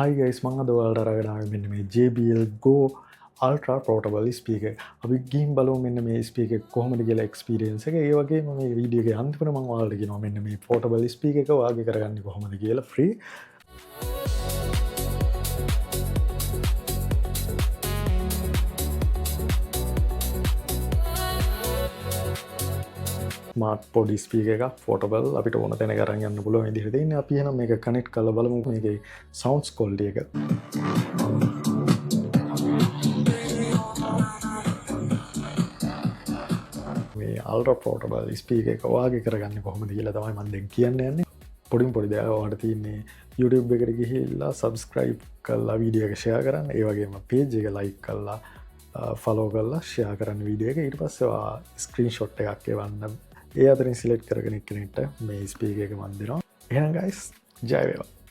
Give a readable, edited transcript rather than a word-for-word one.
හයි guys මං අද ඔයාලට අරගෙන ආවේ මෙන්න මේ JBL Go Ultra Portable speaker. අපි ගිහින් බලමු මෙන්න මේ speaker එක කොහොමද කියලා experience එක. ඒ වගේම මේ වීඩියෝ එකේ අන්තිමට මං ඔයාලට කියනවා මෙන්න මේ portable speaker එක වාගේ කරගන්නේ කොහොමද කියලා free. ස්මාර්ට් පොඩි ස්පීකර් එකක් portable අපිට ඕන තැනක අරන් යන්න පුළුවන් විදිහට තියෙන්නේ. අපි එහෙනම් මේක කනෙක්ට් කරලා බලමු මේකේ sounds quality එක. මේ ultra portable speaker එක වාගේ කරගන්නේ කොහොමද කියලා තමයි මම දැන් කියන්න යන්නේ. පොඩි දෙයක් ඔයාලට තියෙන්නේ YouTube එකට ගිහිල්ලා subscribe කරලා වීඩියෝ එක share කරන්න. ඒ වගේම page එක like කරලා follow කරලා share කරන්න වීඩියෝ එක. ඊට පස්සේ ඔයා screenshot එකක් එවන්න. ඒ අතරින් සිලෙක්ට් කරගෙන එක්කෙනෙක්ට මේ ස්පීකර් එක මන් දෙනවා. එහෙනම් guys ජය වේවා.